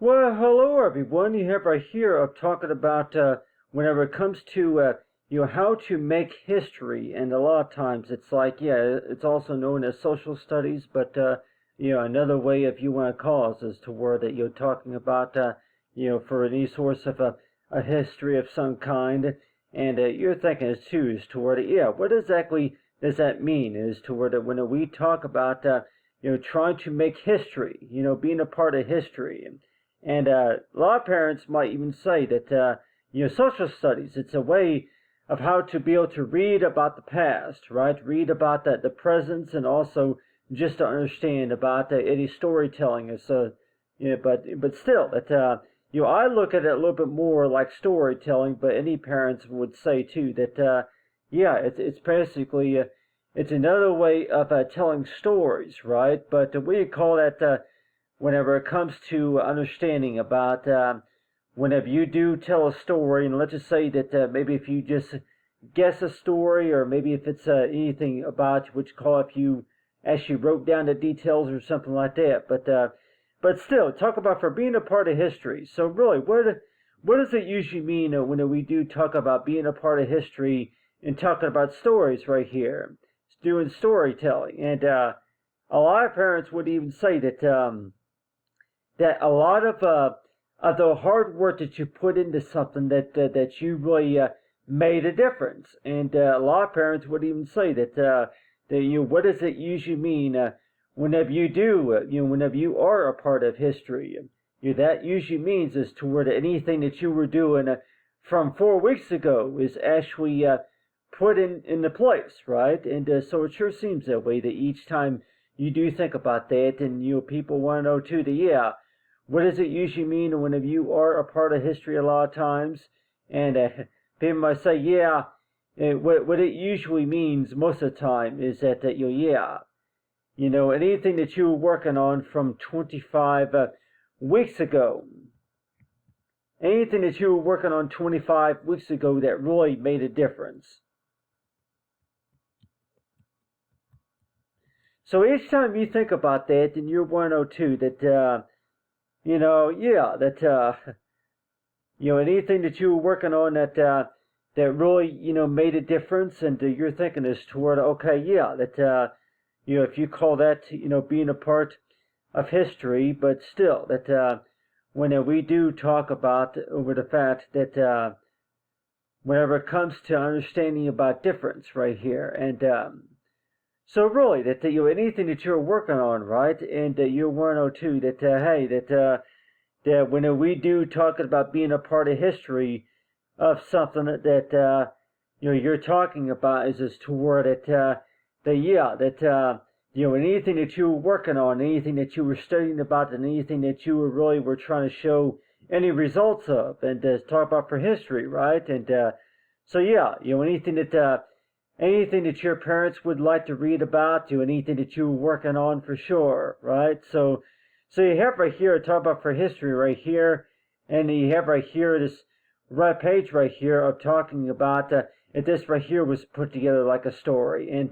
Well, hello everyone. You have right here of talking about whenever it comes to how to make history, and a lot of times it's like it's also known as social studies, but another way if you want to call it is to where that you're talking about for any source of a history of some kind, and you're thinking as too is to where what exactly does that mean? Is to where that when we talk about trying to make history, being a part of history. And a lot of parents might even say that, social studies, it's a way of how to be able to read about the past, right? Read about the present and also just to understand about any storytelling. So, but still, that, I look at it a little bit more like storytelling, but any parents would say too that, it's basically, it's another way of telling stories, right? But we call that, whenever it comes to understanding about whenever you do tell a story, and let's just say that maybe if you just guess a story, or maybe if it's anything about what you call if you actually wrote down the details or something like that. But still, talk about for being a part of history. So really, what does it usually mean when we do talk about being a part of history and talking about stories right here? It's doing storytelling, and a lot of parents would even say that. That a lot of the hard work that you put into something that you really made a difference, and a lot of parents would even say that what does it usually mean whenever you do whenever you are a part of history, that usually means is toward anything that you were doing from 4 weeks ago is actually put in the place, right? And so it sure seems that way that each time you do think about that, and people want to know too that what does it usually mean whenever you are a part of history a lot of times? And people might say, what it usually means most of the time is that anything that you were working on from 25 weeks ago, anything that you were working on 25 weeks ago that really made a difference. So each time you think about that, and you're 102, that anything that you were working on that really made a difference, and you're thinking is toward that if you call that being a part of history, but still that when we do talk about over the fact that whenever it comes to understanding about difference right here, and so really, that anything that you're working on, right, and you're 102, that that when we do talking about being a part of history of something that you're talking about is toward it that anything that you were working on, anything that you were studying about, and anything that you were trying to show any results of, and talk about for history, right, and so anything that your parents would like to read about, anything that you were working on for sure, right? So you have right here, talk about for history right here, and you have right here this right page right here of talking about that this right here was put together like a story, and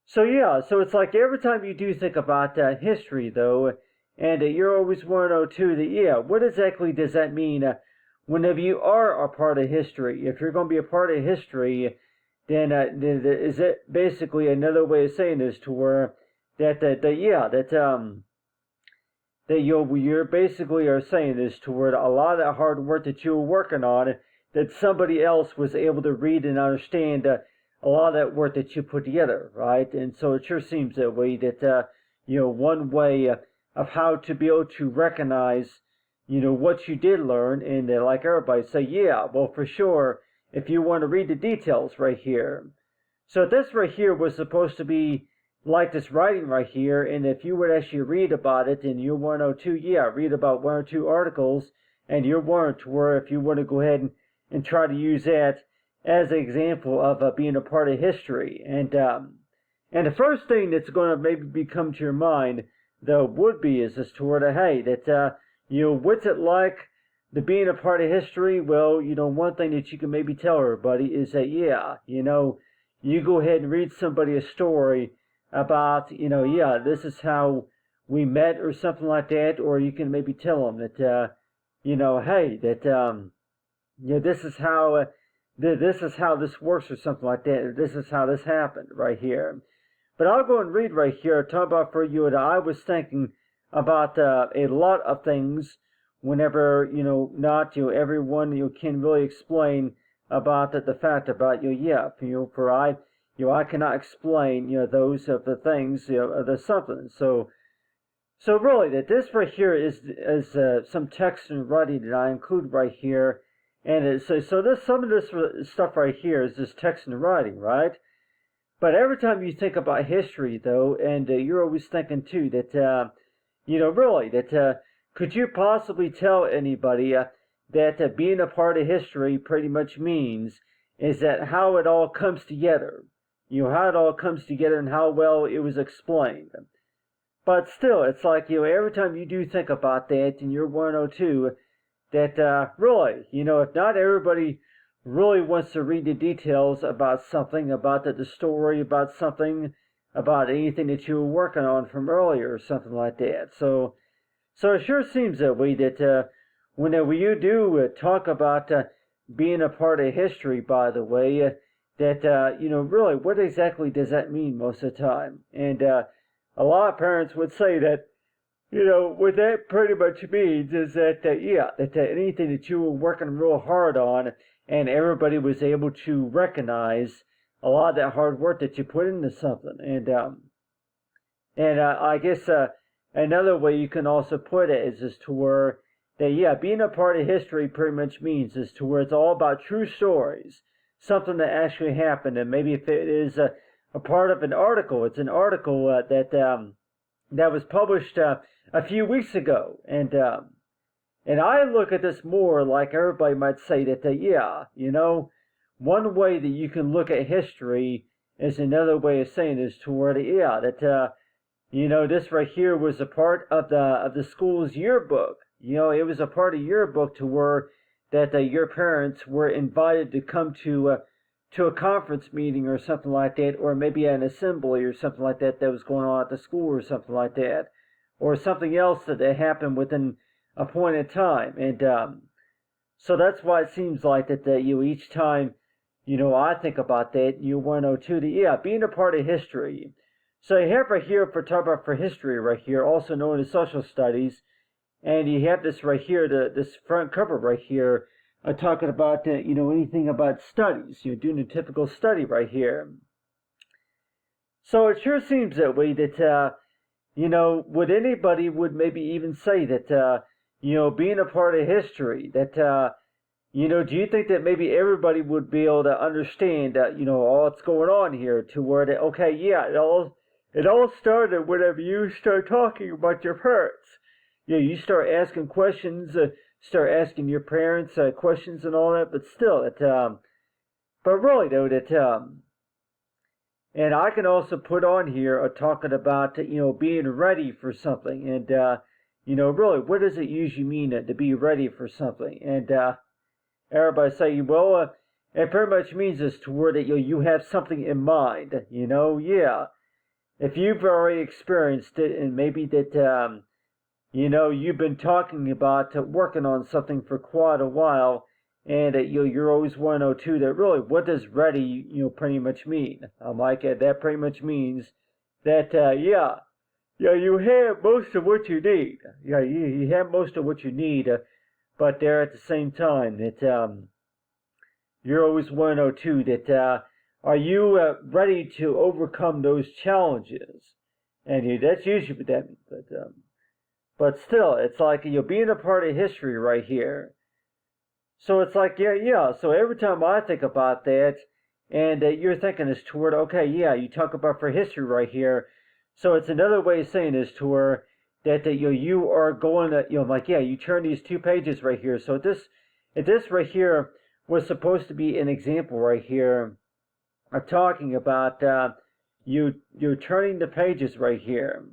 so it's like every time you do think about history though, and you're always 102 that what exactly does that mean whenever you are a part of history? If you're going to be a part of history, then is it basically another way of saying this to where that you're basically are saying this toward a lot of that hard work that you were working on, that somebody else was able to read and understand a lot of that work that you put together, right? And so it sure seems that way that one way of how to be able to recognize what you did learn, and like everybody say, well, for sure, if you want to read the details right here. So this right here was supposed to be like this writing right here, and if you would actually read about it in your 102, read about 102 articles, and your warrant where if you want to go ahead and try to use that as an example of being a part of history. And the first thing that's going to maybe come to your mind, though, would be is this toward that what's it like to being a part of history? Well, one thing that you can maybe tell everybody is that, you go ahead and read somebody a story about, this is how we met or something like that, or you can maybe tell them that, hey, that, this is how, this is how this works or something like that, or this is how this happened right here. But I'll go and read right here, talk about for you that I was thinking about a lot of things whenever, not, everyone, can really explain about the fact about, for I cannot explain, those of the things, of the something. So really, that this right here is some text and writing that I include right here, and so this some of this stuff right here is just text and writing, right? But every time you think about history, though, and you're always thinking too that really that could you possibly tell anybody that being a part of history pretty much means is that how it all comes together, how it all comes together and how well it was explained. But still, it's like, every time you do think about that and you're 102, that really, if not everybody really wants to read the details about something, about the story, about something, about anything that you were working on from earlier or something like that. So it sure seems that way that whenever you do talk about being a part of history, by the way, that, really, what exactly does that mean most of the time? And a lot of parents would say that, what that pretty much means is that, that anything that you were working real hard on and everybody was able to recognize a lot of that hard work that you put into something. And I guess another way you can also put it is to where that, being a part of history pretty much means is to where it's all about true stories, something that actually happened. And maybe if it is a part of an article, it's an article that was published a few weeks ago. And I look at this more like everybody might say that, one way that you can look at history is another way of saying is toward, that, this right here was a part of the school's yearbook. It was a part of yearbook to where that your parents were invited to come to a conference meeting or something like that, or maybe an assembly or something like that was going on at the school or something like that, or something else that happened within a point in time. And so that's why it seems like that each time, I think about that, you 102 being a part of history. So you have right here for talk about for history right here, also known as social studies, and you have this right here, this front cover right here, talking about anything about studies, doing a typical study right here. So it sure seems that way that would anybody would maybe even say that being a part of history, that do you think that maybe everybody would be able to understand all that's going on here, to where that it all started whenever you start talking about your parents. You start asking questions, start asking your parents questions and all that, but still, but really though, that, and I can also put on here talking about, being ready for something, and, really, what does it usually mean to be ready for something? And, everybody say, well, it pretty much means is to where that you have something in mind, If you've already experienced it, and maybe that, you've been talking about working on something for quite a while, and you're always 102 that really, what does ready, pretty much mean? Mike, that pretty much means that, you have most of what you need. You have most of what you need, but there at the same time that you're always 102 that, are you ready to overcome those challenges? And that's usually what that means. But still, it's like being a part of history right here. So it's like, so every time I think about that, and you're thinking is toward, you talk about for history right here. So it's another way of saying is toward that you are going to, you turn these 2 pages right here. So this right here was supposed to be an example right here of talking about you're turning the pages right here.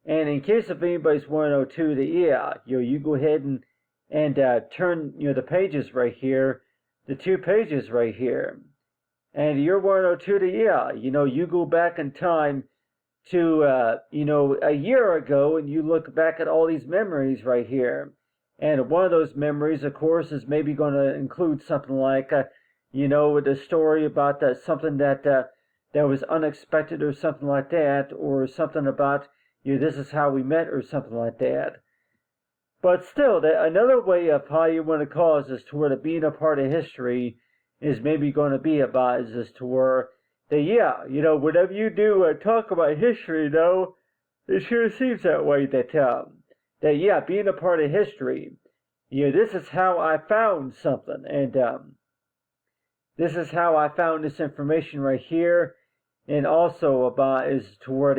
And in case if anybody's 102, that you go ahead and turn the pages right here, the 2 pages right here, and you're 102 to you go back in time to a year ago, and you look back at all these memories right here. And one of those memories, of course, is maybe going to include something like, the story about something that was unexpected or something like that, or something about, this is how we met or something like that. But still, another way of how you want to call it as to where being a part of history is maybe going to be about is as to where whenever you do talk about history, though, it sure seems that way that being a part of history, this is how I found something, and this is how I found this information right here, and also about is toward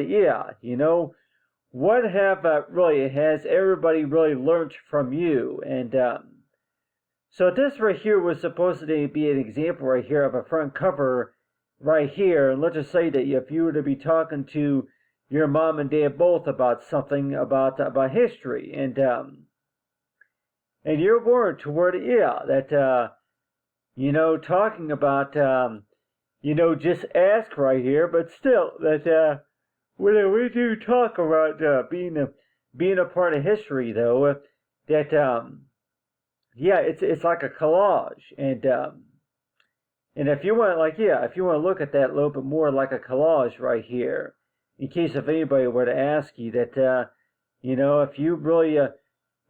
what have really has everybody really learned from you, and so this right here was supposed to be an example right here of a front cover right here, and let's just say that if you were to be talking to your mom and dad both about something about history, and you're worried toward that talking about just ask right here, but still that when we do talk about being a part of history, though, that it's like a collage, and if you want, if you want to look at that a little bit more like a collage right here, in case if anybody were to ask you that, if you really,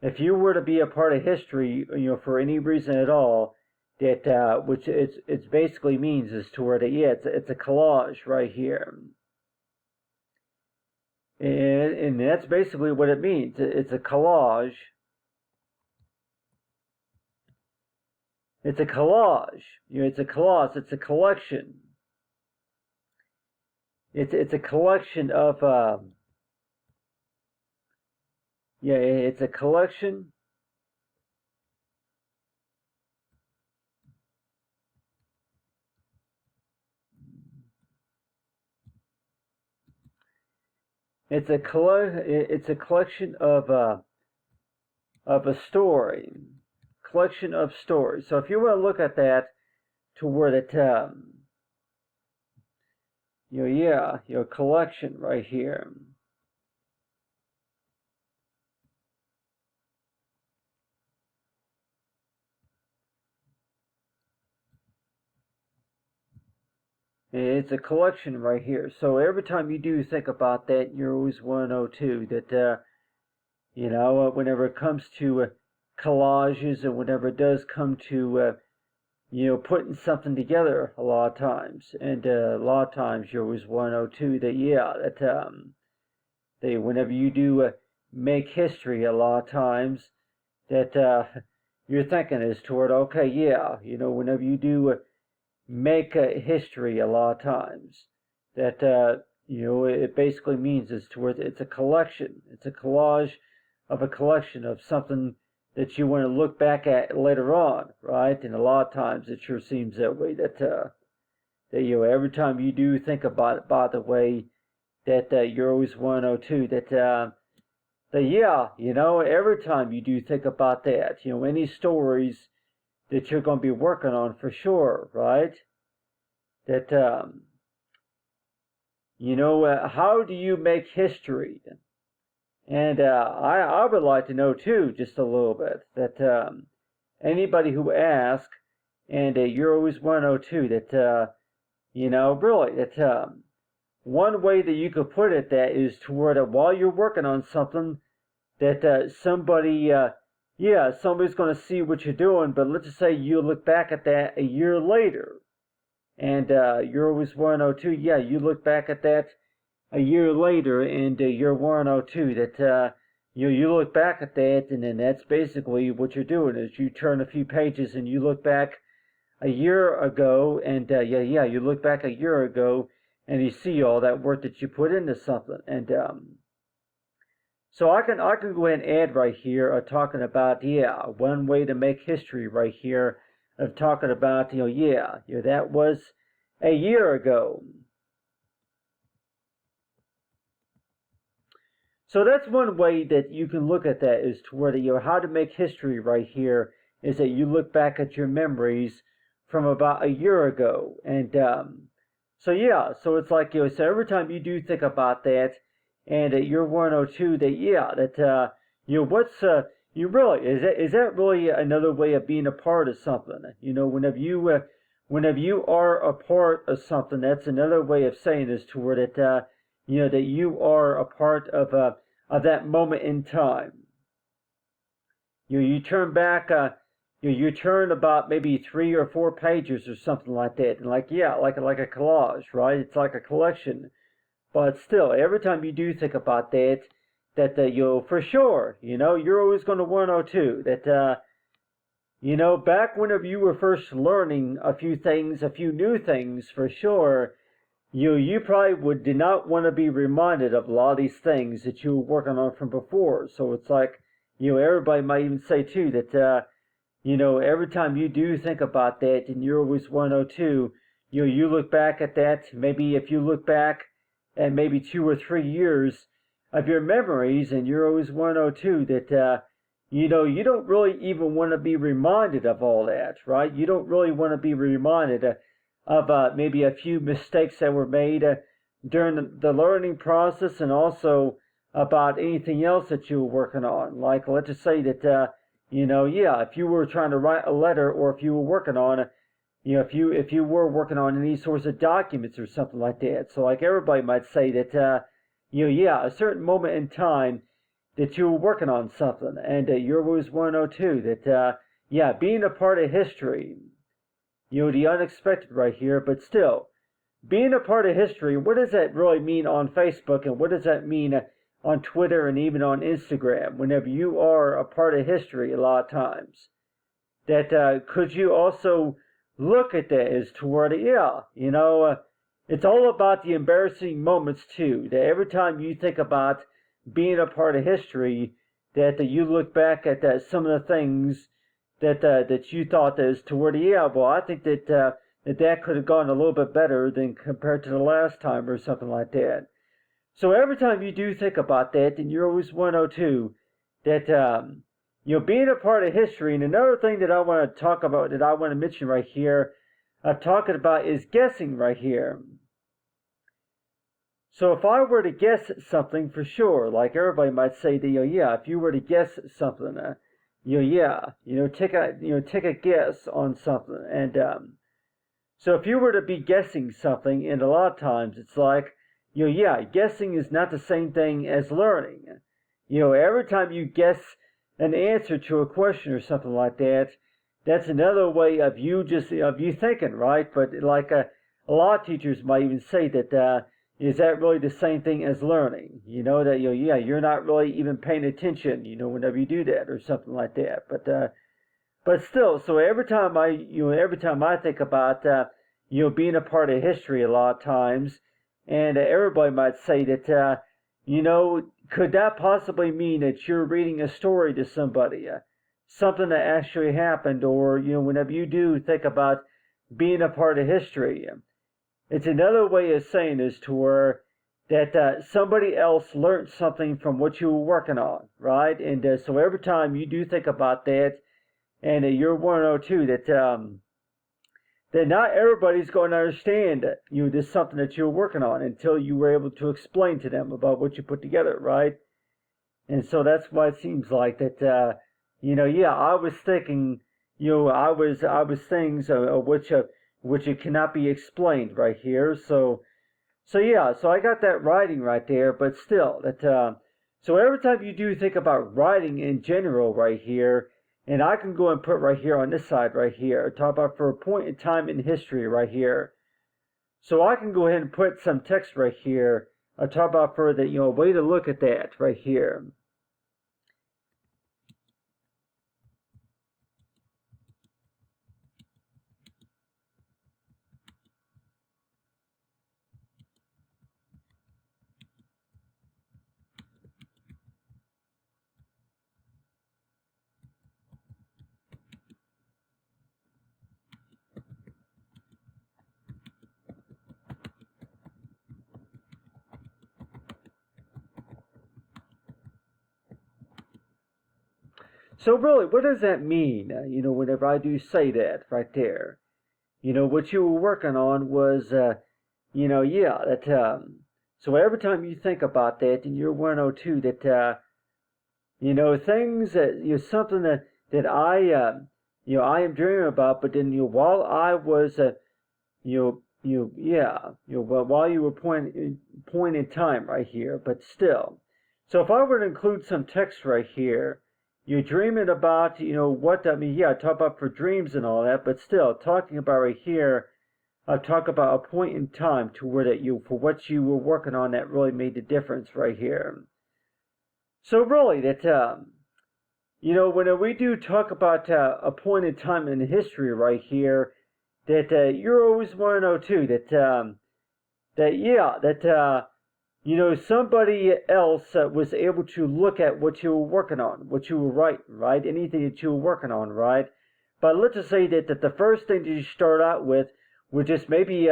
if you were to be a part of history, for any reason at all, that which it's basically means is to where that it's a collage right here, and that's basically what it means. It's a collage. It's a collage. It's a collage. It's a collection. It's a collection of it's a collection. It's a collection of a story. Collection of stories. So if you want to look at that to where that collection right here. It's a collection right here. So every time you do think about that, you're always want to know too that whenever it comes to collages, and whenever it does come to putting something together a lot of times, and a lot of times you always want to know too that they whenever you do make history a lot of times that you're thinking is toward whenever you do make history a lot of times that it basically means is toward it's a collection, it's a collage of a collection of something that you want to look back at later on, right? And a lot of times it sure seems that way that every time you do think about it, by the way, that you're always want to know too that every time you do think about that, any stories that you're going to be working on for sure, right? That how do you make history? And I would like to know too, just a little bit, that anybody who asks, and you're always want to know too, that really, that one way that you could put it that is toward while you're working on something, that somebody's going to see what you're doing, but let's just say you look back at that a year later, and you're always want to know too, you look back at that a year later, and you're 102 that you look back at that, and then that's basically what you're doing is you turn a few pages and you look back a year ago, and you look back a year ago, and you see all that work that you put into something, and so I can go ahead and add right here talking about one way to make history right here of talking about that was a year ago. So that's one way that you can look at that is to where how to make history right here is that you look back at your memories from about a year ago, and So yeah, so it's like, so every time you do think about that, and you're 102, that yeah, that what's you really is that really another way of being a part of something? Whenever you are a part of something, that's another way of saying this toward it. That you are a part of that moment in time. You turn back, you turn about maybe 3 or 4 pages or something like that, and like yeah, like a collage, right? It's like a collection, but still, every time you do think about that, that you'll for sure, you're always going to 102. That back whenever you were first learning a few things, a few new things, for sure, you probably did not want to be reminded of a lot of these things that you were working on from before. So it's like, everybody might even say too that, every time you do think about that and you're always 102, you look back at that, maybe if you look back at maybe 2 or 3 years of your memories and you're always 102, that, you don't really even want to be reminded of all that, right? You don't really want to be reminded of maybe a few mistakes that were made during the learning process, and also about anything else that you were working on. Like, let's just say that, yeah, if you were trying to write a letter, or if you were working on, if you were working on any sorts of documents or something like that. So, like, everybody might say that, yeah, a certain moment in time that you were working on something, and you're always 102. That, yeah, being a part of history, the unexpected right here, but still, being a part of history, what does that really mean on Facebook, and what does that mean on Twitter and even on Instagram? Whenever you are a part of history, a lot of times, that could you also look at that as toward, yeah, it's all about the embarrassing moments too. That every time you think about being a part of history, that you look back at some of the things that you thought is toward, yeah, well, I think that could have gone a little bit better than compared to the last time or something like that. So every time you do think about that, then you're always 102. That being a part of history. And another thing that I want to talk about, that I want to mention right here, talking about, is guessing right here. So if I were to guess something, for sure, like everybody might say that, yeah, if you were to guess something, yeah, take a guess on something, and so if you were to be guessing something, and a lot of times it's like, yeah, guessing is not the same thing as learning. Every time you guess an answer to a question or something like that, that's another way of you thinking, right? But like a lot of teachers might even say that, is that really the same thing as learning? That yeah, you're not really even paying attention, whenever you do that or something like that. But still, so every time I think about being a part of history, a lot of times, and everybody might say that, could that possibly mean that you're reading a story to somebody, something that actually happened, or whenever you do think about being a part of history, it's another way of saying this, to where that somebody else learned something from what you were working on, right? And so every time you do think about that, and you're 102, that not everybody's going to understand this something that you're working on until you were able to explain to them about what you put together, right? And so that's why it seems like that, yeah, I was thinking, I was things which it cannot be explained right here. So yeah, so I got that writing right there, but still, that so every time you do think about writing in general right here, and I can go and put right here on this side right here, talk about for a point in time in history right here. So I can go ahead and put some text right here. I'll talk about for the, way to look at that right here. So really, what does that mean? Whenever I do say that right there, what you were working on was, yeah, that so every time you think about that, and you're 102, that things that something that I I am dreaming about, but then while I was while you were point in time right here, but still. So if I were to include some text right here, you're dreaming about what I mean. Yeah, talk about for dreams and all that, but still talking about right here. Talk about a point in time to where that for what you were working on that really made the difference right here. So really, that when we do talk about a point in time in history right here, that you're always want to know too that somebody else was able to look at what you were working on, what you were writing, right? Anything that you were working on, right? But let's just say that the first thing that you start out with just maybe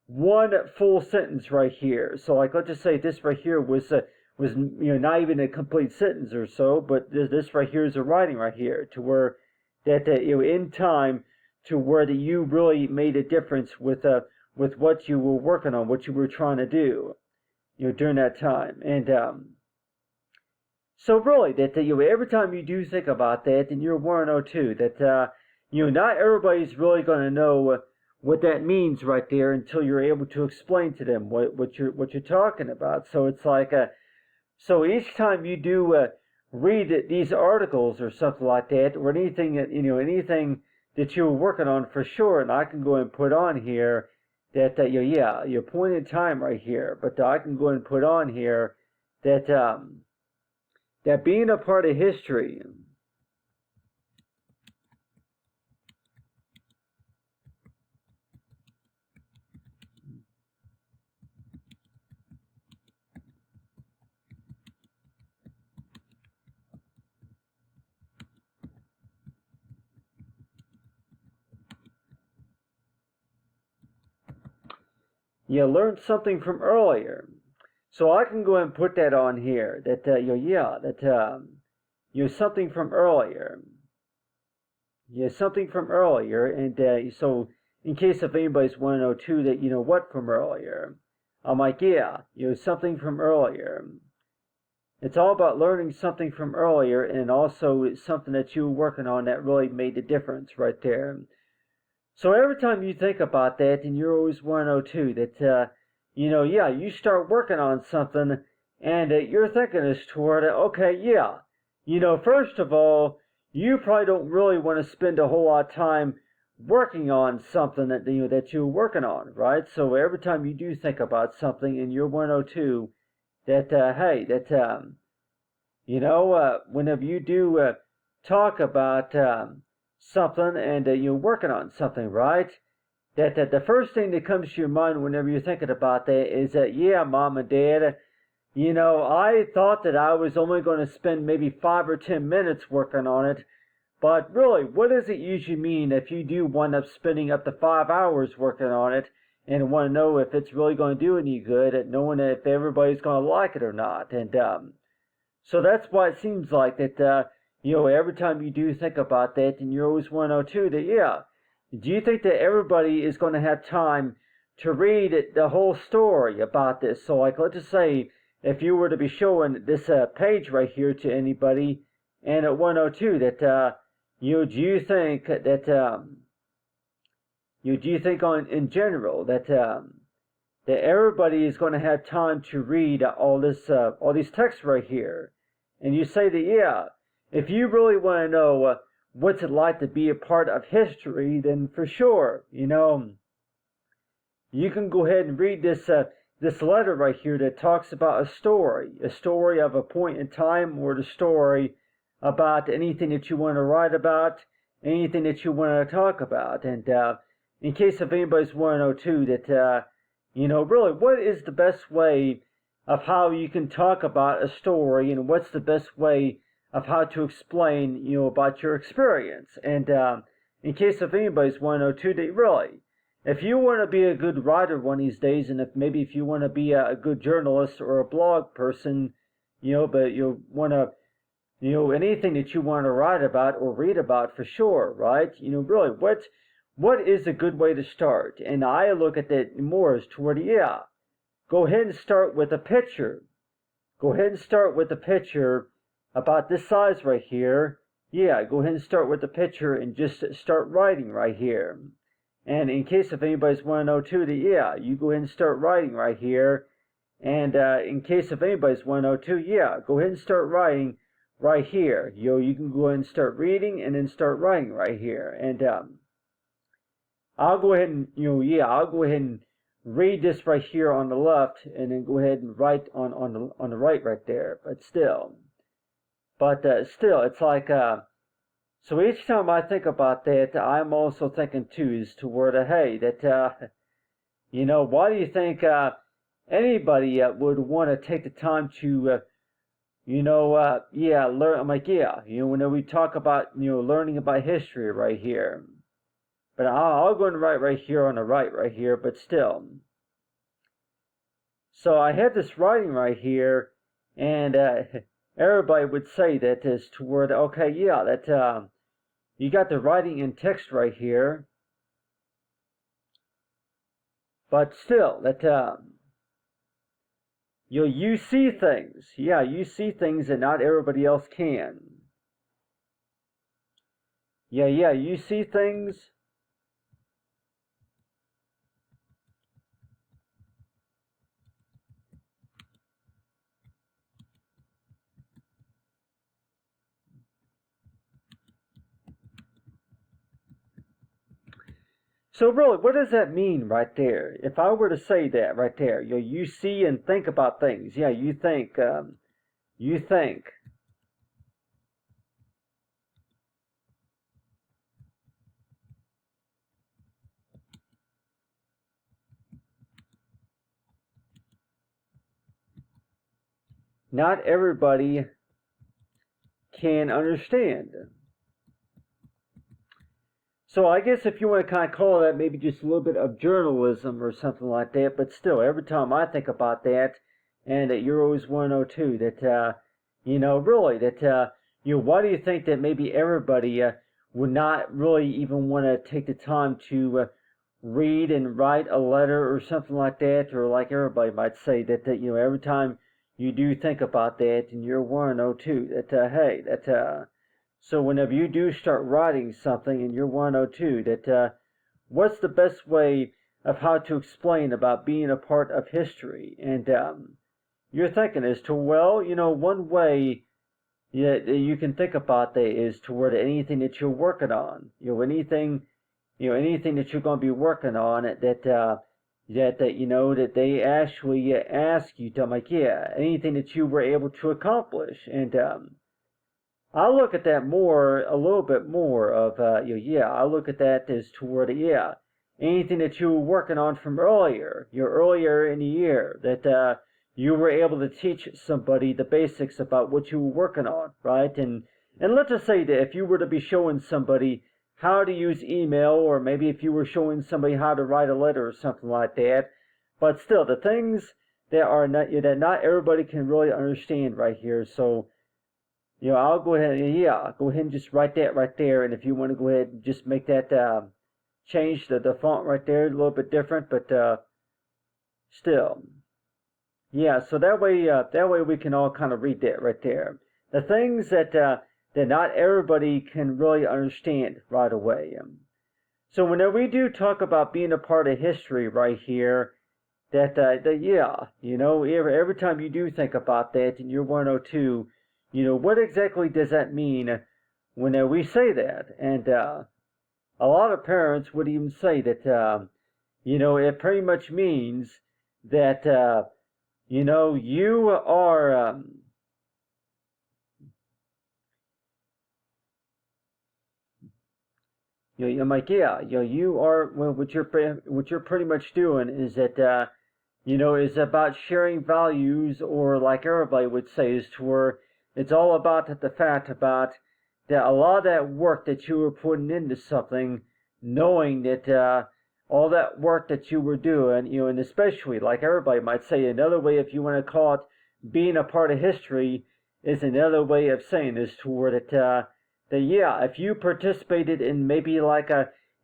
one full sentence right here. So like let's just say this right here was not even a complete sentence or so, but this right here is a writing right here to where that in time to where that you really made a difference with what you were working on, what you were trying to do, during that time. And so really that every time you do think about that, then you're 102 that not everybody's really going to know what that means right there until you're able to explain to them what you're talking about. So it's like so each time you do read these articles or something like that, or anything that anything that you were working on for sure, and I can go and put on here that your point in time right here, but I can go and put on here that that being a part of history. You learned something from earlier. So I can go ahead and put that on here. That something from earlier. Something from earlier, and so in case if anybody's want to know too that what from earlier, I'm like something from earlier. It's all about learning something from earlier, and also it's something that you were working on that really made the difference right there. So every time you think about that, and you're always 102 that you start working on something, and you're thinking as toward okay, first of all, you probably don't really want to spend a whole lot of time working on something that that you're working on, right? So every time you do think about something, and you're 102, that hey, that whenever you do talk about something and you're working on something, right? That the first thing that comes to your mind whenever you're thinking about that is that mom and dad, I thought that I was only going to spend maybe 5 or 10 minutes working on it, but really, what does it usually mean if you do wind up spending up to 5 hours working on it and want to know if it's really going to do any good, at knowing if everybody's going to like it or not? And so that's why it seems like that every time you do think about that, and you're always 102 that do you think that everybody is going to have time to read the whole story about this? So like let's just say if you were to be showing this page right here to anybody, and at 102 that do you think that do you think in general that that everybody is going to have time to read all these texts right here? And you say that if you really want to know what's it like to be a part of history, then for sure, you can go ahead and read this letter right here that talks about a story of a point in time, or the story about anything that you want to write about, anything that you want to talk about. And in case if anybody's want to know too that really what is the best way of how you can talk about a story, and what's the best way of how to explain, about your experience. And in case if anybody's want to know too, that really, if you want to be a good writer one of these days, and if you want to be a good journalist or a blog person, but you want to, anything that you want to write about or read about for sure, right? Really, what is a good way to start? And I look at that more as toward, yeah, go ahead and start with a picture. Go ahead and start with a picture about this size right here. Yeah, go ahead and start with the picture and just start writing right here. And in case if anybody's want to know too, that yeah, you go ahead and start writing right here. And in case if anybody's want to know too, yeah, go ahead and start writing right here. You can go ahead and start reading and then start writing right here. And I'll go ahead and I'll go ahead and read this right here on the left, and then go ahead and write on the right right there. But still, it's like so each time I think about that, I'm also thinking too is toward hey that why do you think anybody would want to take the time to learn? I'm like when we talk about learning about history right here. But I'll go and write right here on the right here, but still. So I have this writing right here, and everybody would say that is toward, okay, yeah, that you got the writing in text right here, but still, that you see things. Yeah, you see things that not everybody else can. Yeah, you see things. So really, what does that mean right there? If I were to say that right there, you see and think about things. Yeah, you think. You think. Not everybody can understand. So I guess if you want to kind of call that maybe just a little bit of journalism or something like that, but still, every time I think about that, and that you're always 102, that, really, that, why do you think that maybe everybody would not really even want to take the time to read and write a letter or something like that, or like everybody might say, that every time you do think about that, and you're 102, that, hey, that, so whenever you do start writing something and you're 102, that what's the best way of how to explain about being a part of history? And you're thinking as to, well, one way that you can think about that is toward anything that you're working on. Anything that you're going to be working on that that they actually ask you to, like, yeah, anything that you were able to accomplish. And I look at that a little bit more of, I look at that as toward, anything that you were working on from earlier in the year, that you were able to teach somebody the basics about what you were working on, right? And let's just say that if you were to be showing somebody how to use email, or maybe if you were showing somebody how to write a letter or something like that, but still, the things that not everybody can really understand right here, so I'll go ahead and just write that right there. And if you want to go ahead and just make that change the font right there a little bit different, but still, so that way we can all kind of read that right there. The things that not everybody can really understand right away. So whenever we do talk about being a part of history right here, every time you do think about that and you're 102. What exactly does that mean when we say that? And a lot of parents would even say that, it pretty much means that, you are, I'm like, you are, well, what you're pretty much doing is that, is about sharing values, or like everybody would say, is to where it's all about the fact about that a lot of that work that you were putting into something, knowing that all that work that you were doing, and especially, like everybody might say, another way, if you want to call it being a part of history, is another way of saying this toward it, if you participated in maybe like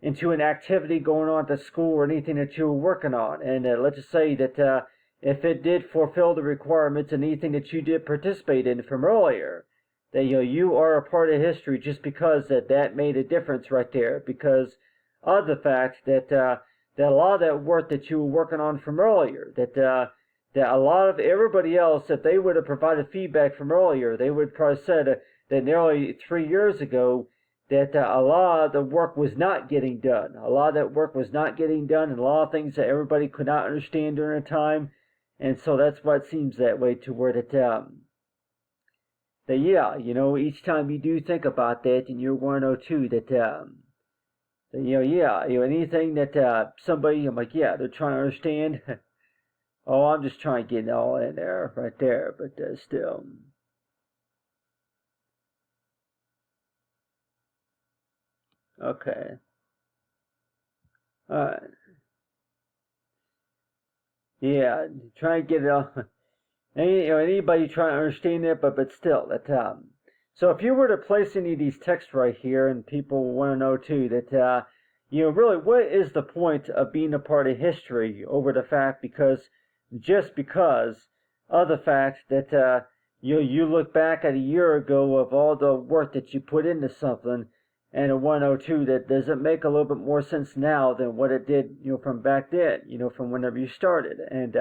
into an activity going on at the school or anything that you were working on. And let's just say that if it did fulfill the requirements in anything that you did participate in from earlier, that you are a part of history just because that made a difference right there, because of the fact that that a lot of that work that you were working on from earlier, that a lot of everybody else, if they would have provided feedback from earlier, they would probably said that nearly 3 years ago that a lot of the work was not getting done. A lot of that work was not getting done, and a lot of things that everybody could not understand during the time. And so that's why it seems that way, to where that yeah, each time you do think about that in year 102, that yeah, anything that somebody, I'm like, yeah, they're trying to understand. Oh, I'm just trying to get it all in there, right there, but still. Okay. Alright. Yeah, try and get it all. Anybody trying to understand it, but still, that so if you were to place any of these texts right here, and people want to know too, that really, what is the point of being a part of history over the fact just because of the fact that you look back at a year ago of all the work that you put into something, and a 102 that doesn't make a little bit more sense now than what it did, from back then, from whenever you started. And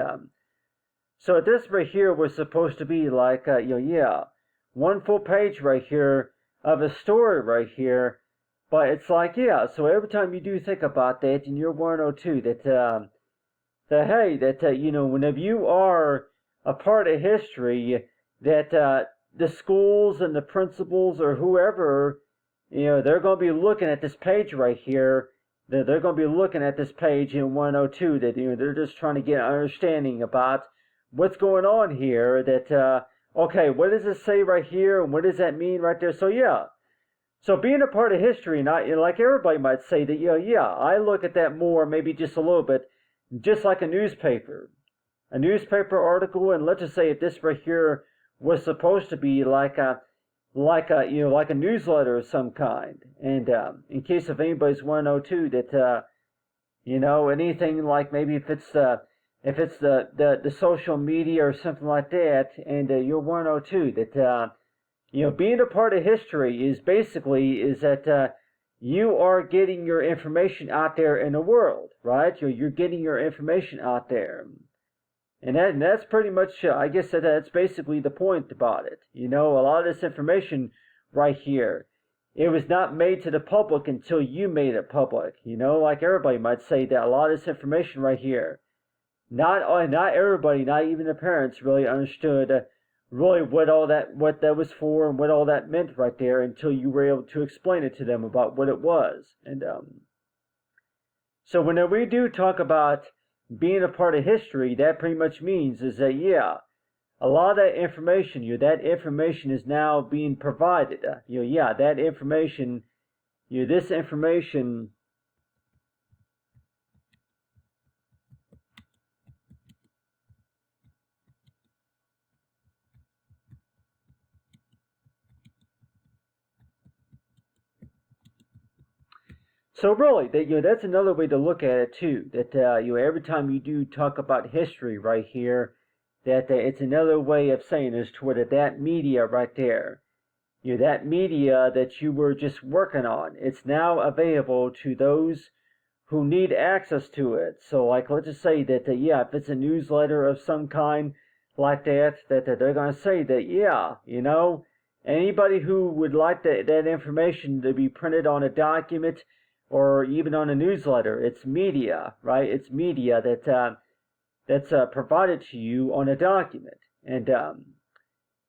so this right here was supposed to be like, yeah, one full page right here of a story right here. But it's like, yeah, so every time you do think about that in your 102, that hey, that, whenever you are a part of history, that the schools and the principals or whoever, they're going to be looking at this page right here. They're going to be looking at this page in 102, that, they're just trying to get an understanding about what's going on here, that, okay, what does it say right here, and what does that mean right there? So, yeah. So being a part of history, not like everybody might say that, yeah, I look at that more, maybe just a little bit, just like a newspaper article, and let's just say if this right here was supposed to be like a newsletter of some kind, and in case if anybody's 102, that anything like maybe if it's the social media or something like that, and you're 102, that being a part of history is that you are getting your information out there in the world, right? You're getting your information out there. And that's pretty much, I guess that's basically the point about it. A lot of this information right here, it was not made to the public until you made it public. Like everybody might say that a lot of this information right here, not everybody, not even the parents, really understood really what that was for and what all that meant right there until you were able to explain it to them about what it was. And so when we do talk about being a part of history, that pretty much means is that, yeah, a lot of that information is now being provided. Yeah, that information, this information. So really, that's another way to look at it too. That every time you do talk about history right here, that it's another way of saying is toward that media right there. That media that you were just working on, it's now available to those who need access to it. So like, let's just say that yeah, if it's a newsletter of some kind like that they're going to say that, yeah, anybody who would like that information to be printed on a document or even on a newsletter, it's media, right? It's media that's provided to you on a document. And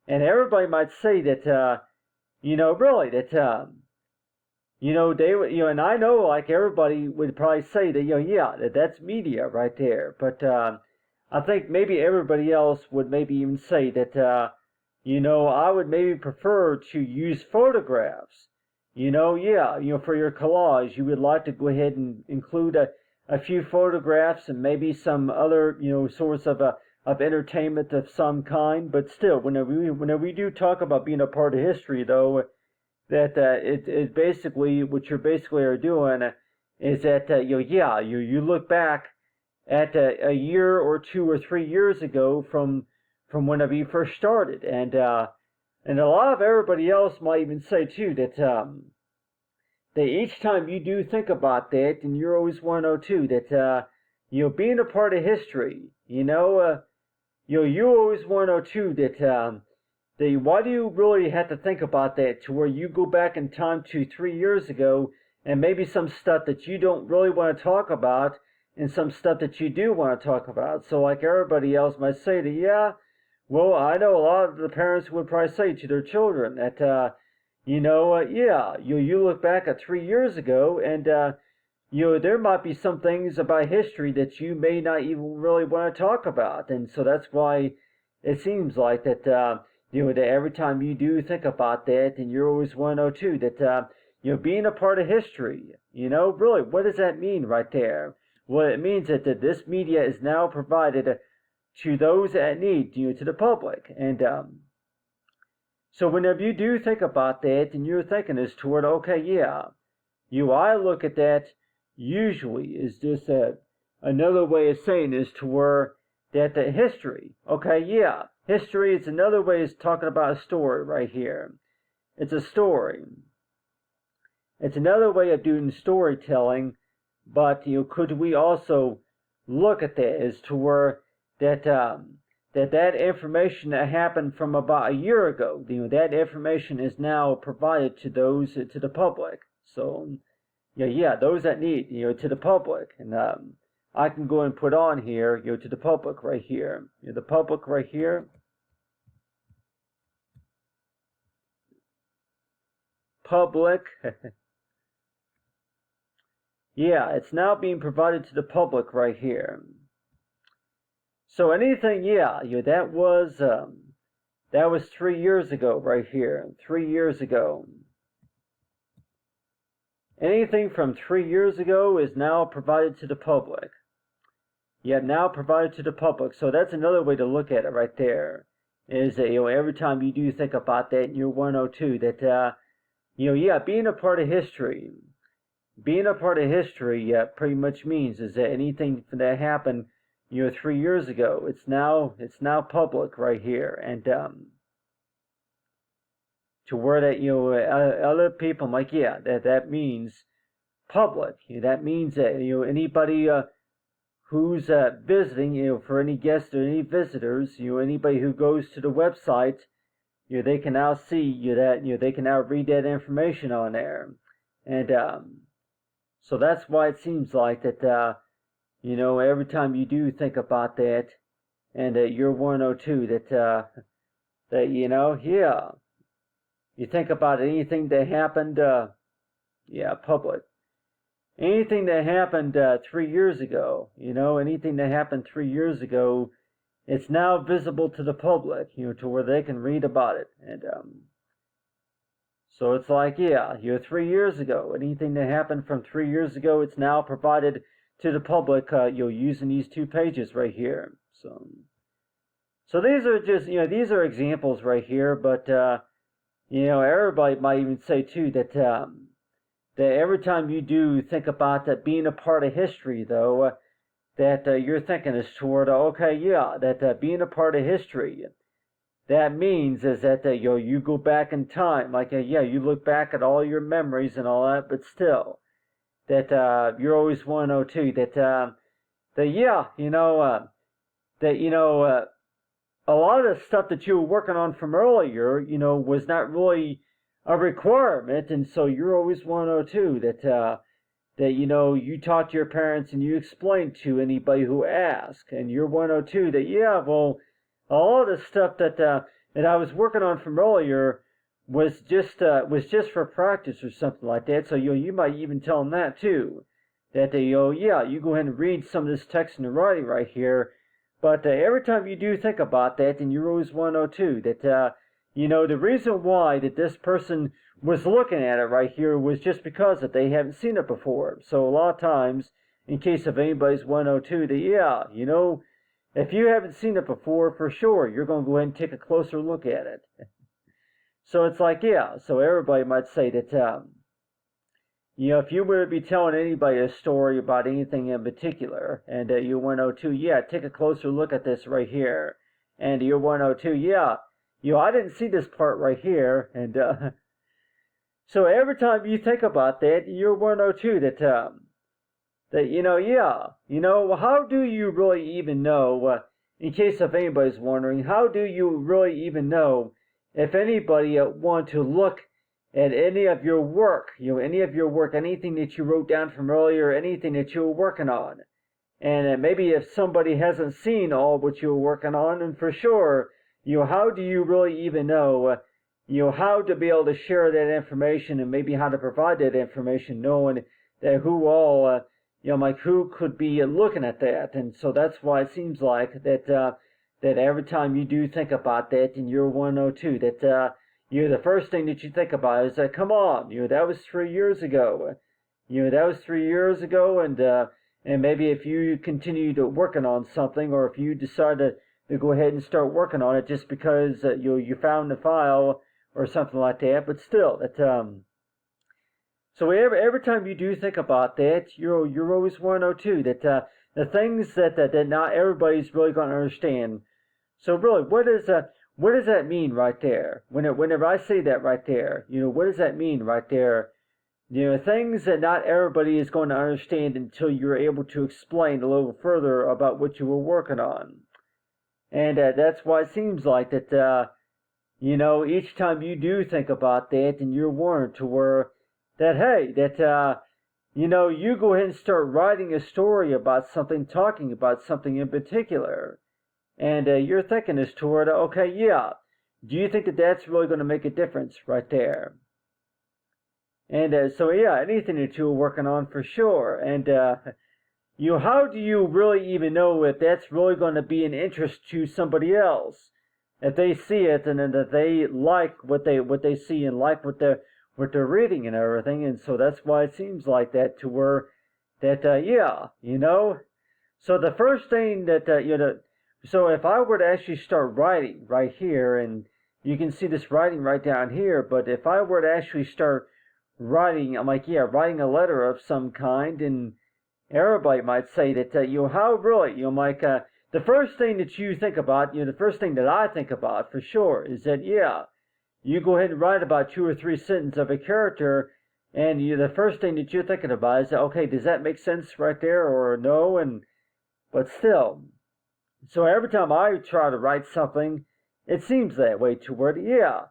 everybody might say that really that they would, and I know like everybody would probably say that yeah, that's media right there. But I think maybe everybody else would maybe even say that I would maybe prefer to use photographs. Yeah, for your collage, you would like to go ahead and include a few photographs and maybe some other, source of entertainment of some kind. But still, whenever we do talk about being a part of history, though, that it basically what you're basically are doing is that you look back at a year or 2 or 3 years ago from whenever you first started, and a lot of everybody else might even say too that each time you do think about that, and you're always want to know too that being a part of history, you always want to know too that why do you really have to think about that to where you go back in time to 3 years ago and maybe some stuff that you don't really want to talk about and some stuff that you do want to talk about. So like everybody else might say that, yeah, well, I know a lot of the parents would probably say to their children that, you look back at 3 years ago and, there might be some things about history that you may not even really want to talk about. And so that's why it seems like that, that every time you do think about that, and you're always want to know too that, being a part of history, really, what does that mean right there? Well, it means that this media is now provided to those that need, to the public. And so whenever you do think about that, and you're thinking is toward, okay, yeah, I look at that usually is just another way of saying is to where that the history, okay, yeah, history is another way of talking about a story right here. It's a story. It's another way of doing storytelling, but could we also look at that as to where that information that happened from about a year ago, that information is now provided to those to the public. So those that need, to the public, and I can go and put on here, to the public right here, the public right here. Public. Yeah, it's now being provided to the public right here. So anything, that was 3 years ago right here. 3 years ago. Anything from 3 years ago is now provided to the public. Now provided to the public. So that's another way to look at it right there. Is that every time you do think about that in your 102, that being a part of history. Being a part of history pretty much means is that anything that happened 3 years ago, it's now public right here, and to where that other people like that means public. That means that anybody who's visiting, for any guests or any visitors, anybody who goes to the website, they can now see that they can now read that information on there, and so that's why it seems like that, every time you do think about that, and you're 102, that you think about anything that happened, public. Anything that happened 3 years ago, anything that happened 3 years ago, it's now visible to the public, to where they can read about it. And so it's like, 3 years ago, anything that happened from 3 years ago, it's now provided to the public, using these 2 pages right here. So these are just, these are examples right here, but, everybody might even say too that every time you do think about that being a part of history, though, that you're thinking is toward, that being a part of history, that means is that you go back in time, like you look back at all your memories and all that, but still that you're always 102 that a lot of the stuff that you were working on from earlier, was not really a requirement, and so you're always 102 that you talk to your parents and you explain to anybody who asks, and you're 102 that a lot of the stuff that I was working on from earlier was just for practice or something like that. So you might even tell them that too, that you go ahead and read some of this text in the writing right here. But every time you do think about that, then you're always 102 that the reason why that this person was looking at it right here was just because that they haven't seen it before. So a lot of times, in case of anybody's 102, that if you haven't seen it before, for sure, you're going to go ahead and take a closer look at it. So it's like, so everybody might say that if you were to be telling anybody a story about anything in particular, and you want to know too, yeah, take a closer look at this right here, and you want to know too, yeah, I didn't see this part right here, and so every time you think about that, you want to know too that yeah, how do you really even know? In case if anybody's wondering, how do you really even know if anybody want to look at any of your work, anything that you wrote down from earlier, anything that you were working on, and maybe if somebody hasn't seen all what you were working on, and for sure, how do you really even know? How to be able to share that information and maybe how to provide that information, knowing that who all like who could be looking at that. And so that's why it seems like that every time you do think about that in year 102, that the first thing that you think about is that, come on, that was 3 years ago. That was 3 years ago, and maybe if you continue to working on something, or if you decide to go ahead and start working on it just because you found the file or something like that, but still, so every time you do think about that, you're always 102, that the things that not everybody's really going to understand. So really, what does that mean right there? Whenever I say that right there, what does that mean right there? Things that not everybody is going to understand until you're able to explain a little further about what you were working on. And that's why it seems like that, each time you do think about that, and you're warned to where that, hey, that, you go ahead and start writing a story about something, talking about something in particular. And you're thinking as toward, okay, yeah, do you think that that's really going to make a difference right there? And so, yeah, anything that you're working on for sure. And how do you really even know if that's really going to be an interest to somebody else? If they see it and then that they like what they see and like what they're reading and everything. And so that's why it seems like that, to where that yeah, So the first thing that so if I were to actually start writing right here, and you can see this writing right down here, but if I were to actually start writing, I'm like, yeah, writing a letter of some kind, and everybody might say that, how really, like, the first thing that you think about, the first thing that I think about for sure is that, yeah, you go ahead and write about 2 or 3 sentences of a character, and the first thing that you're thinking about is, okay, does that make sense right there or no? But still, so every time I try to write something, it seems that way to where, yeah,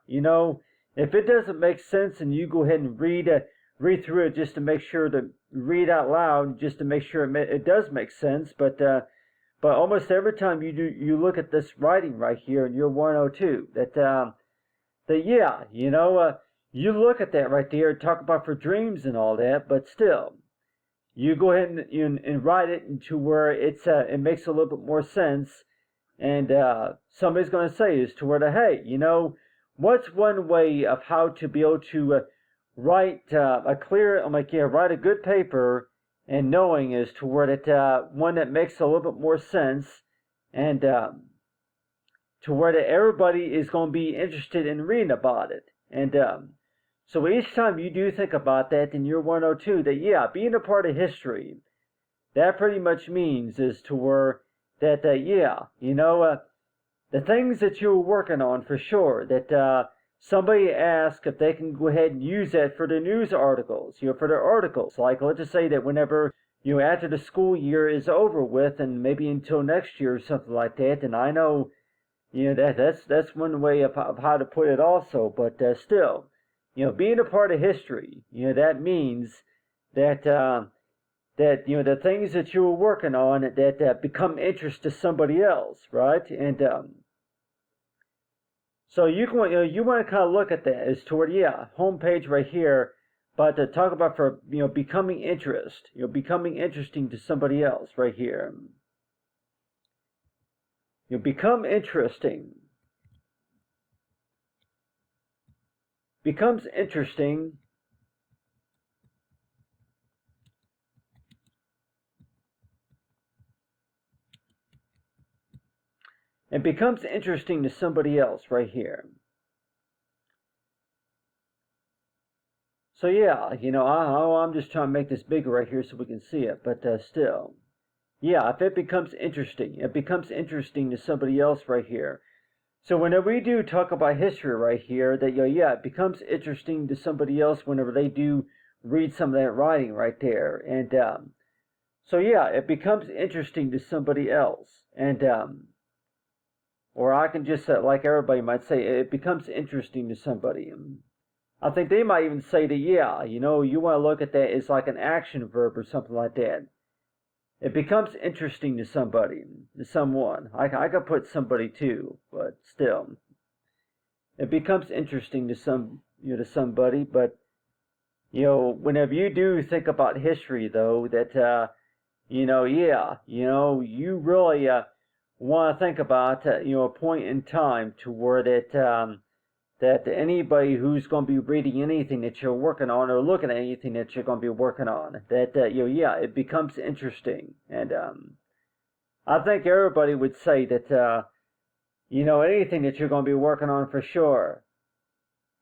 if it doesn't make sense, and you go ahead and read through it just to make sure to read out loud, just to make sure it does make sense. But almost every time you look at this writing right here in your 102, that yeah, you look at that right there, talk about for dreams and all that, but still, you go ahead and write it into where it makes a little bit more sense. And somebody's going to say is to where, hey, what's one way of how to be able to write write a good paper, and knowing is to where that one that makes a little bit more sense, and to where that everybody is going to be interested in reading about it. And so each time you do think about that in your 102, that yeah, being a part of history, that pretty much means is to where that yeah, the things that you're working on for sure, that somebody asks if they can go ahead and use that for the news articles, for their articles. Like, let's just say that whenever, after the school year is over with, and maybe until next year or something like that, and I know, that's one way of how to put it also, but still, being a part of history, that means that, the things that you were working on that become interest to somebody else, right? And so you want to kind of look at that as toward, yeah, homepage right here, but to talk about for becoming becoming interesting to somebody else right here. Become interesting. Becomes interesting. And becomes interesting to somebody else right here. So yeah, I'm just trying to make this bigger right here so we can see it, but still. Yeah, if it becomes interesting to somebody else right here. So whenever we do talk about history right here, that yeah, it becomes interesting to somebody else whenever they do read some of that writing right there, and so yeah, it becomes interesting to somebody else, and or I can just like everybody might say, it becomes interesting to somebody. I think they might even say that yeah, you want to look at that as like an action verb or something like that. It becomes interesting to somebody, to someone. I could put somebody too, but still, it becomes interesting to to somebody. But whenever you do think about history, though, that yeah, you really want to think about a point in time to where that anybody who's going to be reading anything that you're working on or looking at anything that you're going to be working on, that yeah, it becomes interesting. And I think everybody would say that anything that you're going to be working on for sure,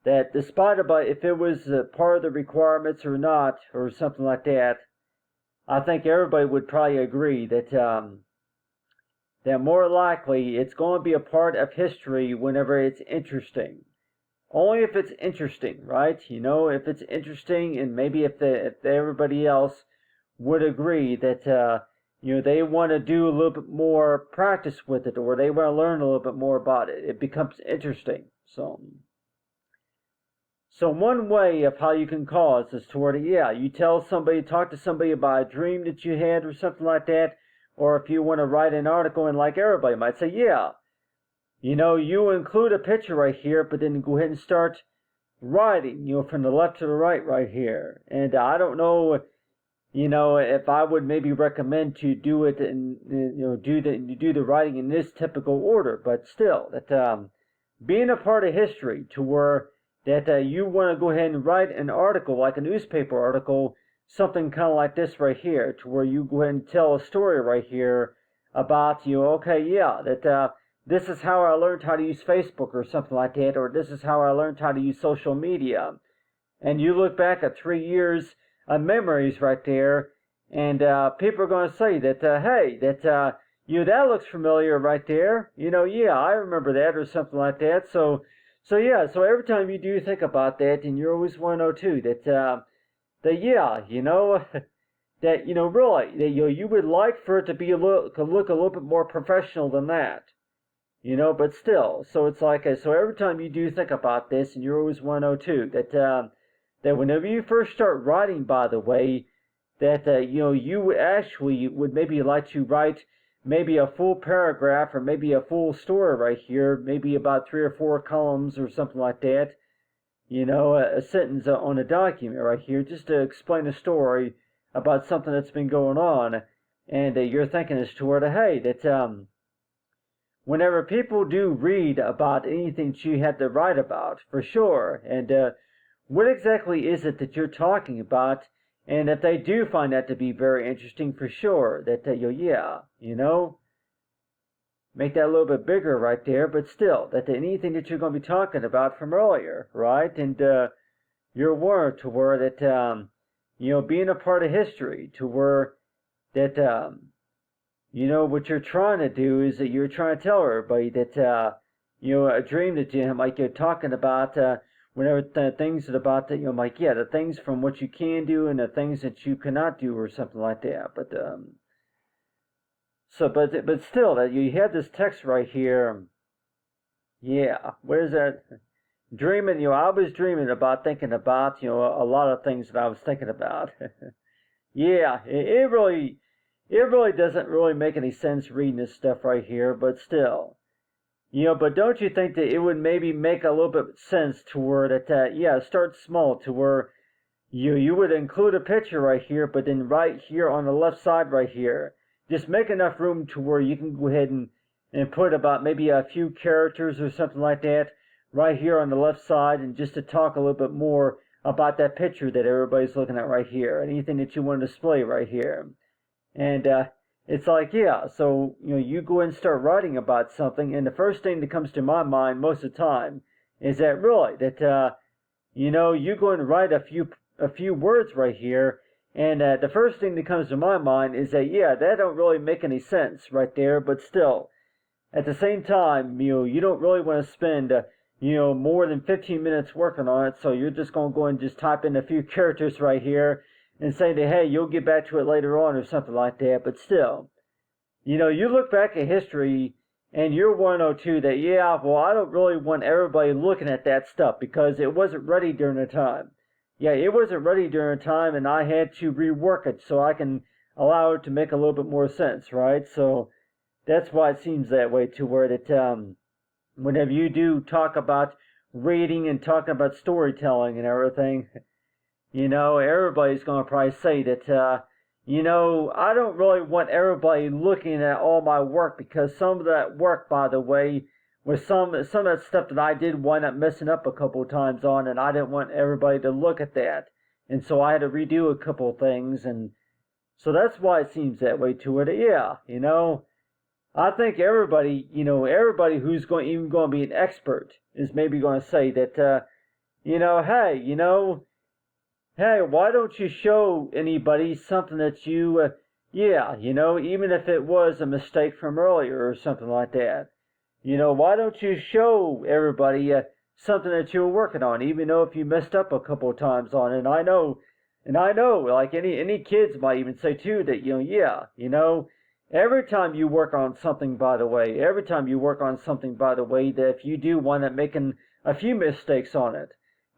that despite about if it was part of the requirements or not or something like that, I think everybody would probably agree that that more likely it's going to be a part of history whenever it's interesting. Only if it's interesting, right? If it's interesting, and maybe if everybody else would agree that they want to do a little bit more practice with it, or they want to learn a little bit more about it, it becomes interesting. So one way of how you can cause is toward yeah, you talk to somebody about a dream that you had or something like that, or if you want to write an article, and like everybody might say, yeah. You include a picture right here, but then go ahead and start writing, from the left to the right here. And I don't know, if I would maybe recommend to do it and, do the writing in this typical order, but still, that being a part of history to where that you want to go ahead and write an article, like a newspaper article, something kind of like this right here, to where you go ahead and tell a story right here about, okay, yeah, that, this is how I learned how to use Facebook or something like that, or this is how I learned how to use social media. And you look back at 3 years of memories right there, and people are going to say that, hey, that, that looks familiar right there. Yeah, I remember that or something like that. So yeah, so every time you do think about that, and you always want to know too, that yeah, that, really, that you would like for it to be look a little bit more professional than that. But still, so it's like, so every time you do think about this, and you always want to know too, that whenever you first start writing, by the way, that, you actually would maybe like to write maybe a full paragraph or maybe a full story right here, maybe about 3 or 4 columns or something like that, a sentence on a document right here, just to explain a story about something that's been going on, and you're thinking as to where to, hey, that, whenever people do read about anything that you had to write about, for sure, and what exactly is it that you're talking about, and if they do find that to be very interesting, for sure, that yeah, make that a little bit bigger right there, but still, that anything that you're going to be talking about from earlier, right, and your word to where that, being a part of history, to where that, what you're trying to do is that you're trying to tell everybody that, a dream that you like you're talking about, whenever things that about that, like, yeah, the things from what you can do and the things that you cannot do or something like that. But, but still, that you have this text right here. Yeah, where's that? Dreaming, I was dreaming about, thinking about, a lot of things that I was thinking about. Yeah, it really doesn't really make any sense reading this stuff right here, but still. But don't you think that it would maybe make a little bit of sense to where that, yeah, start small, to where you would include a picture right here, but then right here on the left side right here, just make enough room to where you can go ahead and put about maybe a few characters or something like that right here on the left side, and just to talk a little bit more about that picture that everybody's looking at right here, anything that you want to display right here. And it's like, yeah, so, you go and start writing about something, and the first thing that comes to my mind most of the time is that really, that, you go and write a a few words right here, and the first thing that comes to my mind is that, yeah, that don't really make any sense right there, but still, at the same time, you don't really want to spend, more than 15 minutes working on it, so you're just going to go and just type in a few characters right here and say that, hey, you'll get back to it later on or something like that, but still, you look back at history and you're one or two that, yeah, well, I don't really want everybody looking at that stuff because it wasn't ready during the time. Yeah, it wasn't ready during the time, and I had to rework it so I can allow it to make a little bit more sense, right? So that's why it seems that way, to where that whenever you do talk about reading and talking about storytelling and everything, everybody's going to probably say that, I don't really want everybody looking at all my work, because some of that work, by the way, was some of that stuff that I did wind up messing up a couple of times on, and I didn't want everybody to look at that. And so I had to redo a couple of things, and so that's why it seems that way to it. Yeah, I think everybody, everybody who's even going to be an expert is maybe going to say that, hey, why don't you show anybody something that you, even if it was a mistake from earlier or something like that. Why don't you show everybody something that you were working on, even though if you messed up a couple of times on it. And I know, like any kids might even say too that, every time you work on something, by the way, that if you do wind up making a few mistakes on it,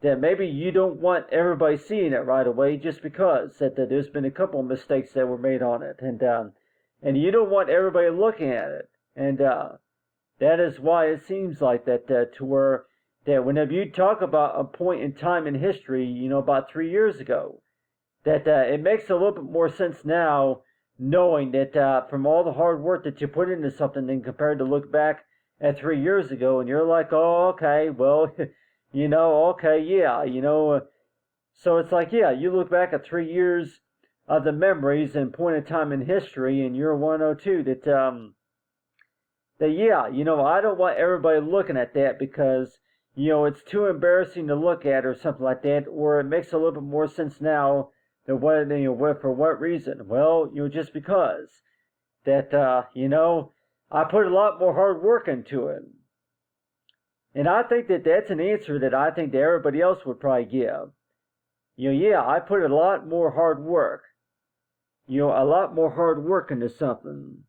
that maybe you don't want everybody seeing it right away, just because that there's been a couple of mistakes that were made on it, and you don't want everybody looking at it, and that is why it seems like that, to where that whenever you talk about a point in time in history, about 3 years ago, that it makes a little bit more sense now, knowing that from all the hard work that you put into something, than compared to look back at 3 years ago, and you're like, oh, okay, well, okay, yeah, so it's like, yeah, you look back at 3 years of the memories and point in time in history, and you're 102 that yeah, I don't want everybody looking at that, because, it's too embarrassing to look at or something like that, or it makes a little bit more sense now than for what reason? Well, just because that, I put a lot more hard work into it. And I think that that's an answer that I think that everybody else would probably give. Yeah, I put a lot more hard work. A lot more hard work into something.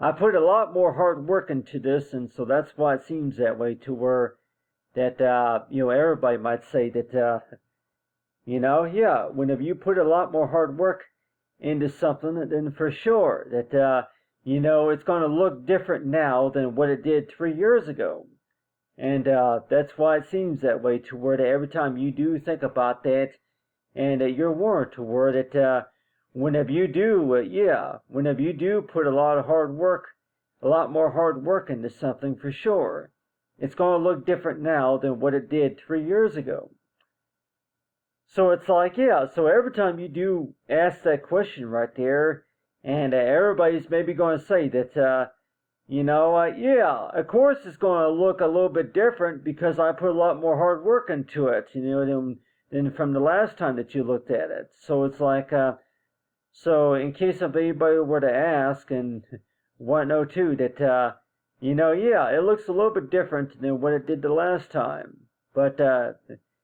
I put a lot more hard work into this, and so that's why it seems that way, to where that, everybody might say that, yeah, whenever you put a lot more hard work into something, then for sure that, it's going to look different now than what it did 3 years ago. And that's why it seems that way, to where that every time you do think about that, and you're warned to where that, whenever you do put a lot more hard work into something, for sure, it's going to look different now than what it did 3 years ago. So it's like, yeah, so every time you do ask that question right there, and everybody's maybe going to say that, yeah, of course it's going to look a little bit different because I put a lot more hard work into it, than from the last time that you looked at it. So it's like, so in case if anybody were to ask and want to know too, that, yeah, it looks a little bit different than what it did the last time. But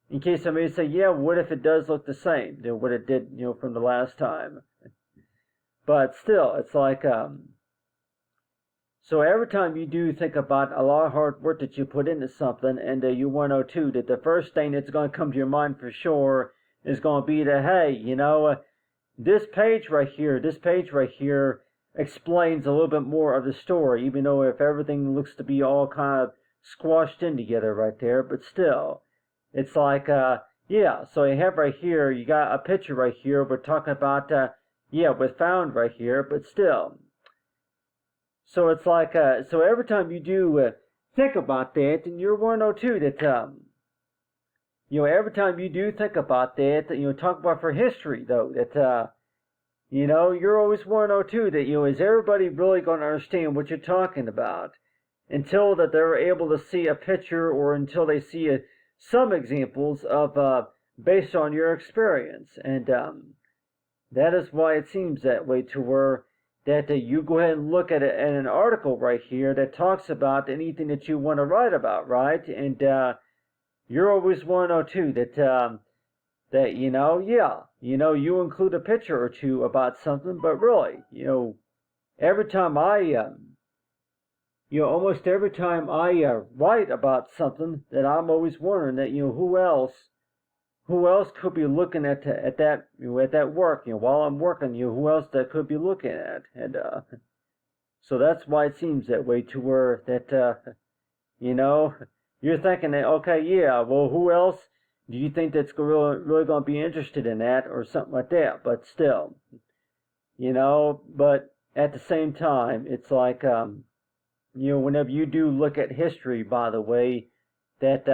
in case somebody say, yeah, what if it does look the same than what it did, from the last time? But still, it's like, so every time you do think about a lot of hard work that you put into something, and you want to know too, that the first thing that's going to come to your mind for sure is going to be that, hey, this page right here explains a little bit more of the story, even though if everything looks to be all kind of squashed in together right there, but still, it's like, yeah, so you have right here, you got a picture right here, we're talking about, with found right here, but still. So it's like, so every time you do think about that, and you're 102 that, every time you do think about that, talk about for history, though, that, you're always 102 that, is everybody really going to understand what you're talking about? until that they're able to see a picture or until they see some examples of based on your experience. And that is why it seems that way, to where that you go ahead and look at an article right here that talks about anything that you want to write about, right? And you're always want to know too that you include a picture or two about something, but really, every time almost every time I write about something, that I'm always wondering that who else could be looking at that at that work, while I'm working, who else that could be looking at, and so that's why it seems that way, to where that you're thinking that, okay, yeah, well, who else do you think that's really going to be interested in that or something like that? But still, but at the same time, it's like whenever you do look at history, by the way, that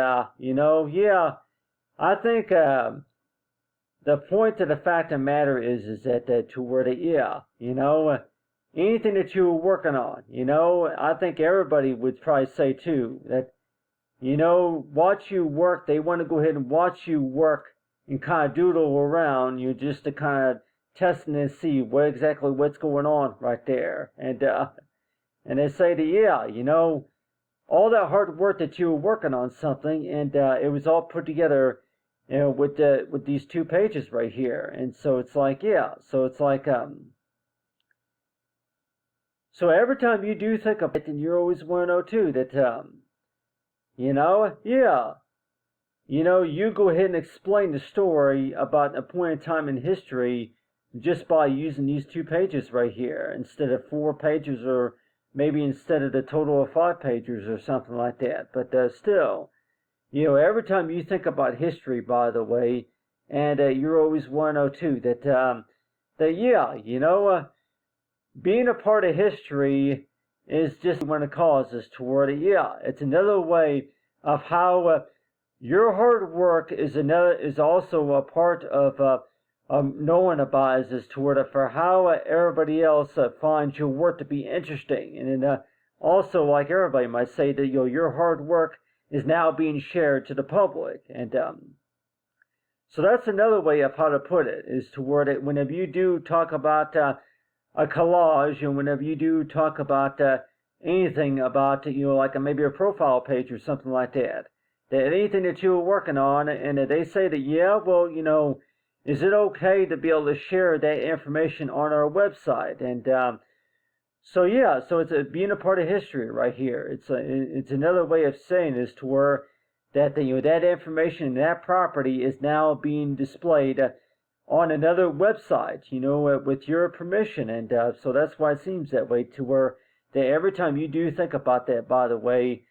I think the point of the fact of the matter is that to where anything that you were working on, I think everybody would probably say too that watch you work. They want to go ahead and watch you work and kind of doodle around you, just to kind of test and see what's going on right there, and they say that all that hard work that you were working on something, and it was all put together, with these 2 pages right here. And so it's like, so every time you do think of it, and you're always want to know too that you go ahead and explain the story about a point in time in history just by using these 2 pages right here instead of 4 pages, or maybe instead of the total of 5 pages or something like that. But still, every time you think about history, by the way, and you're always want to know too that being a part of history is just one of the causes toward it. It's another way of how your hard work is also a part of knowing about is toward it, for how everybody else finds your work to be interesting, and then also, like everybody might say, that your hard work is now being shared to the public. And so that's another way of how to put it, is toward it whenever you do talk about a collage, and whenever you do talk about anything about like maybe a profile page or something like that anything that you were working on, and they say that is it okay to be able to share that information on our website? And so it's being a part of history right here. It's another way of saying is to where that that information, that property, is now being displayed on another website, with your permission. And so that's why it seems that way, to where that every time you do think about that, by the way,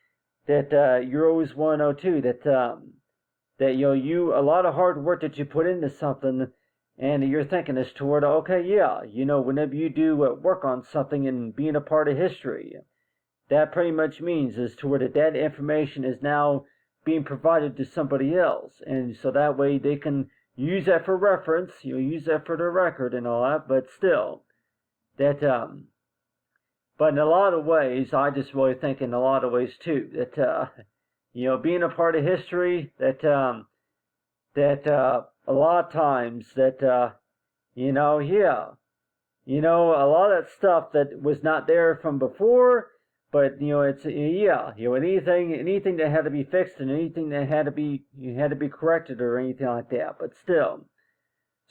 that you're always want to know too that a lot of hard work that you put into something, and you're thinking is toward, okay, whenever you do work on something and being a part of history, that pretty much means is toward that information is now being provided to somebody else, and so that way they can use that for reference, use that for the record and all that. But still, that but in a lot of ways, I just really think in a lot of ways too that being a part of history, that a lot of times that a lot of that stuff that was not there from before, but it's anything that had to be fixed, and anything that had to be corrected or anything like that. But still,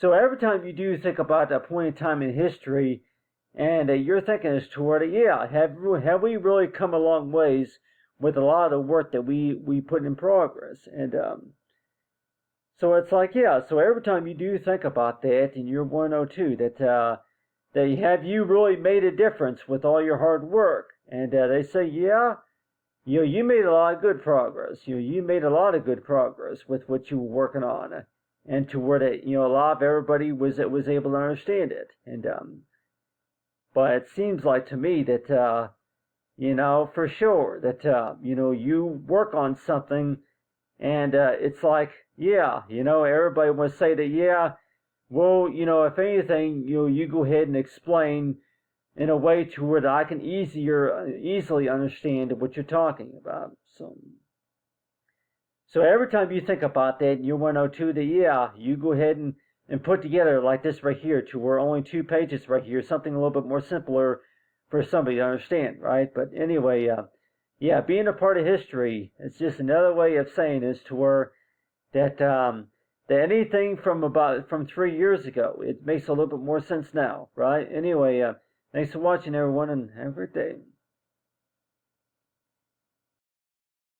so every time you do think about a point in time in history, and you're thinking as toward have we really come a long ways with a lot of the work that we put in progress? And so it's like, so every time you do think about that, and you're 102, that have you really made a difference with all your hard work? And they say, you made a lot of good progress. You made a lot of good progress with what you were working on, and to where that a lot of everybody was able to understand it. And but it seems like to me that for sure that you work on something, and it's like, everybody will say that, well, if anything, you go ahead and explain in a way to where I can easily understand what you're talking about. So every time you think about that and you want to know too, that yeah, you go ahead and put together like this right here to where only 2 pages right here, something a little bit more simpler for somebody to understand, right? But anyway, yeah, being a part of history, it's just another way of saying is to where that anything from 3 years ago, it makes a little bit more sense now, right? Anyway, thanks for watching, everyone, and have a great day.